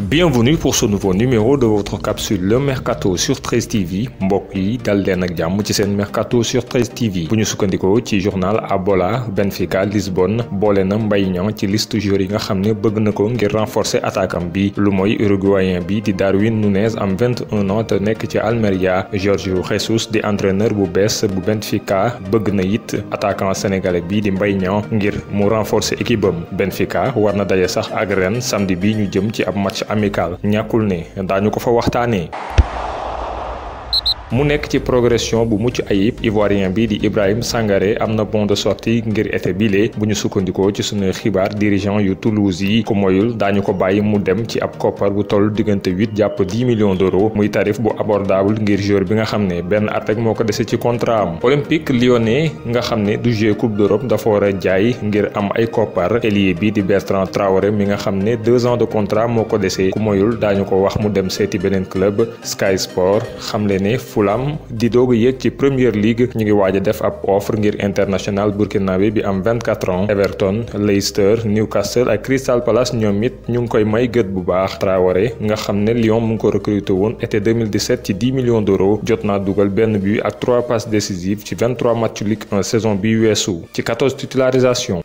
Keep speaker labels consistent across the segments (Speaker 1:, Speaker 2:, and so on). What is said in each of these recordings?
Speaker 1: Bienvenue pour ce nouveau numéro de votre capsule Le Mercato sur 13 TV mbokk yi dal leen ak jàmm ci seen Mercato sur 13 TV bu ñu sukkandikoo ci journal Abola Benfica Lisbonne boole na Mbaye Niang ci liste joueurs yi nga xam ne bëgg na ko ngir renforcer attaquant bi lu mooy uruguayen bi di Darwin Núñez am 21 ans te nekk ci Almeria. Jorge Jesus di entraîneur bu bees bu Benfica bëgg na it attaquant sénégalais bi di Mbaye Niang ngir mu renforcer équipe am. Benfica war na daje sax ak Rennes samedi bi ñu jëm ci ab match amical ñàkkul ne daañu ko fa waxtaanee. mu nekk ci progression bu mucc ayib ivoirien bi di Ibrahima Sangaré am na bon de sortie ngir été bile bu ñu sukkandikoo ci sunu xibaar dirigeant yu Toulouse yi ko moyul daañu ko bàyyi mu dem ci ab koppar bu toll diggante 8 jàpp 10 millions d'euros muy tarif bu abordable ngir joueur bi nga xam ne benn at rek moo ko dese ci contrat am. Olympique Lyonnais nga xam ne du jouer Coupe d'Europe dafa war a jaay ngir am ay koppar ailier bi di Bertrand Traoré mi nga xam ne 2 ans de contrat moo ko dese ku moyul daañu ko wax mu dem seeti beneen club. Sky Sport xamle ne Fulham di doog a yéeg ci Premier League ñu ngi waaj a def ab offre ngir international burkinabé bi am 24 ans. Everton, Leicester, Newcastle ak Crystal Palace ñoom it ñu ngi koy may gët bu baax. Traoré nga xam ne Lyon mu ngi ko recruté woon été 2017 ci 10 millions d'euros jot naa dugal benn but ak 3 passes décisives ci 23 matchs Ligue 1 saison bi weesu ci 14 titularisations.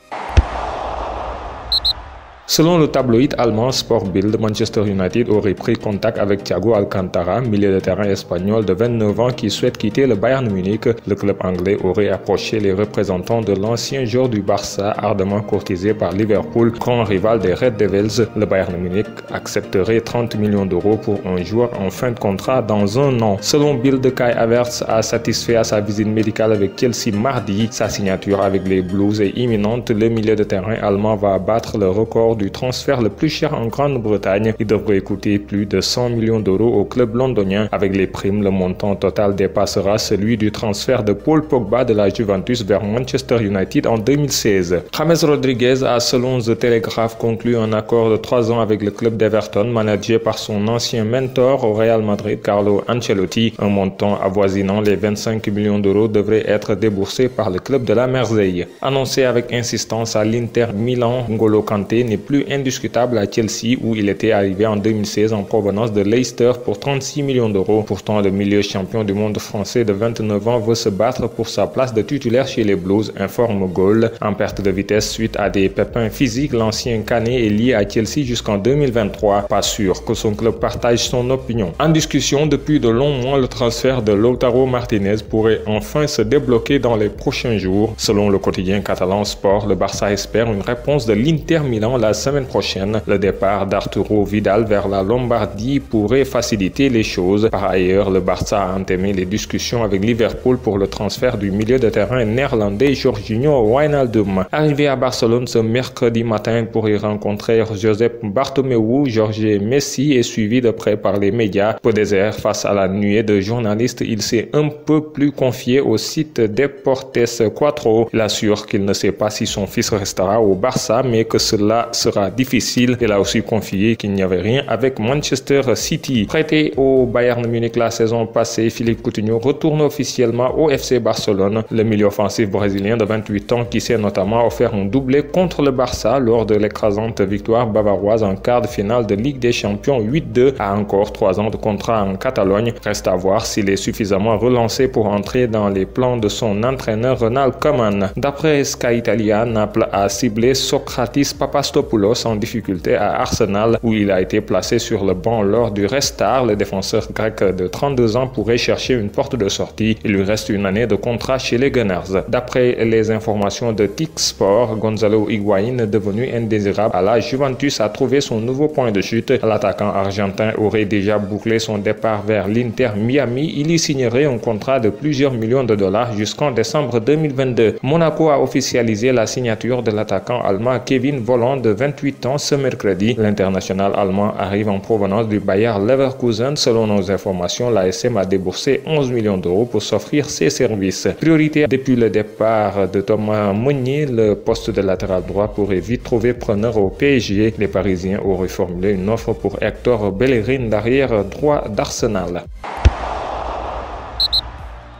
Speaker 1: Selon le tabloïd allemand Sportbild, Manchester United aurait pris contact avec Thiago Alcantara, milieu de terrain espagnol de 29 ans qui souhaite quitter le Bayern Munich. Le club anglais aurait approché les représentants de l'ancien joueur du Barça, ardemment courtisé par Liverpool, grand rival des Red Devils. Le Bayern Munich accepterait 30 millions d'euros pour un joueur en fin de contrat dans un an. Selon Bild, Kai Havertz a satisfait à sa visite médicale avec Chelsea mardi. Sa signature avec les Blues est imminente. Le milieu de terrain allemand va battre le record du transfert le plus cher en Grande-Bretagne. Il devrait coûter plus de 100 millions d'euros au club londonien. Avec les primes, le montant total dépassera celui du transfert de Paul Pogba de la Juventus vers Manchester United en 2016. James Rodriguez a, selon The Telegraph, conclu un accord de 3 ans avec le club d'Everton, managé par son ancien mentor au Real Madrid, Carlo Ancelotti. Un montant avoisinant les 25 millions d'euros devrait être déboursé par le club de la Mersey. Annoncé avec insistance à l'Inter Milan, N'Golo Kanté n'est plus indiscutable à Chelsea où il était arrivé en 2016 en provenance de Leicester pour 36 millions d'euros. Pourtant, le milieu champion du monde français de 29 ans veut se battre pour sa place de titulaire chez les Blues, informe Goal. En perte de vitesse suite à des pépins physiques, l'ancien Canet est lié à Chelsea jusqu'en 2023. Pas sûr que son club partage son opinion. En discussion depuis de longs mois, le transfert de Lautaro Martinez pourrait enfin se débloquer dans les prochains jours. Selon le quotidien catalan Sport, le Barça espère une réponse de l'Inter Milan la semaine prochaine. Le départ d'Arturo Vidal vers la Lombardie pourrait faciliter les choses. Par ailleurs, le Barça a entamé les discussions avec Liverpool pour le transfert du milieu de terrain néerlandais Jorginho Wijnaldum. Arrivé à Barcelone ce mercredi matin pour y rencontrer Josep Bartomeu, Jorge Messi est suivi de près par les médias. Peu désert face à la nuée de journalistes, il s'est un peu plus confié au site Deportes 4. Il assure qu'il ne sait pas si son fils restera au Barça, mais que cela sera difficile. Il a aussi confié qu'il n'y avait rien avec Manchester City. Prêté au Bayern Munich la saison passée, Philippe Coutinho retourne officiellement au FC Barcelone. Le milieu offensif brésilien de 28 ans qui s'est notamment offert un doublé contre le Barça lors de l'écrasante victoire bavaroise en quart de finale de Ligue des Champions 8-2 a encore 3 ans de contrat en Catalogne. Reste à voir s'il est suffisamment relancé pour entrer dans les plans de son entraîneur Ronald Koeman. D'après Sky Italia, Naples a ciblé Sokratis Papastopoulos en difficulté à Arsenal où il a été placé sur le banc lors du restart. Le défenseur grec de 32 ans pourrait chercher une porte de sortie. Il lui reste une année de contrat chez les Gunners. D'après les informations de TIC Sport, Gonzalo Higuaín, devenu indésirable à la Juventus, a trouvé son nouveau point de chute. L'attaquant argentin aurait déjà bouclé son départ vers l'Inter Miami. Il y signerait un contrat de plusieurs millions de dollars jusqu'en décembre 2022. Monaco a officialisé la signature de l'attaquant allemand Kevin Volland de 28 ans ce mercredi. L'international allemand arrive en provenance du Bayer Leverkusen. Selon nos informations, l'ASM a déboursé 11 millions d'euros pour s'offrir ses services. Priorité depuis le départ de Thomas Meunier, le poste de latéral droit pourrait vite trouver preneur au PSG. Les Parisiens auraient formulé une offre pour Hector Bellerin, l'arrière droit d'Arsenal.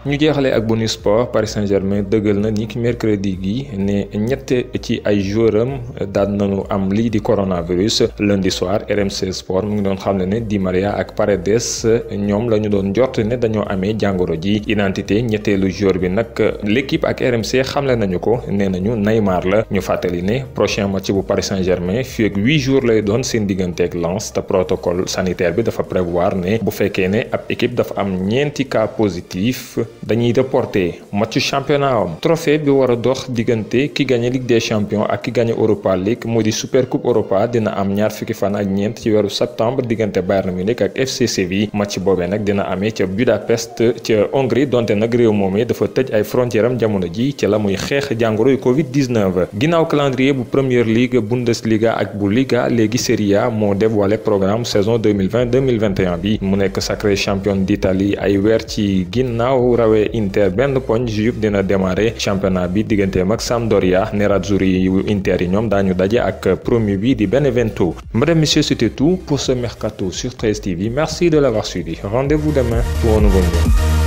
Speaker 1: ñu jeexalee ak bonus sport. Paris Saint-Germain dëggal na ni ki mercredi gi ne ñett ci ay joueuram daan nañu am lii di coronavirus. lundi soir RMC Sport mu ngi doon xam ne Di Maria ak Paredes ñoom la ñu doon jort ne dañoo amee jàngoro ji. identité ñetteelu joueur bi nag l'équipe ak RMC xamle nañu ko, nee nañu Neymar la. ñu fàttali ne prochain match bu Paris Saint-Germain fii ak 8 jours lay doon seen diggante ak Lens, te protocole sanitaire bi dafa prévoir ne bu fekkee ne ab équipe dafa am ñeenti cas positif dañuy reporter match championnat am. trophée bi war a dox diggante ki gagné Ligue des Champions ak ki gagné Europa League mu di Super Coupe Europa dina am ñaar fukki fan ak ñeent ci weeru septembre diggante Bayern Munich ak FC Séville. match boobee nag dina amee ca Budapest ca Hongrie, donte nag réew moomee dafa tëj ay frontière am jamono ji ci la muy xeex jàngoro yu Covid-19. ginnaaw calendrier bu Premier League, Bundesliga ak bu Liga, léegi Serie A moo dévoilé programme saison 2020-2021 bi. mu nekk sacré champion d'Italie ay weer ci ginnaaw rawee Inter benn poñ. Juve dina démarrer championnat bi digganteem ak Sampdoria. Nerazzurri yu Inter yi ñoom daañu daje ak promu bi di Benevento. Mesdames, Messieurs, c'était tout pour ce mercato sur 13 TV. Merci de l'avoir suivi. Rendez-vous demain pour un nouveau numéro.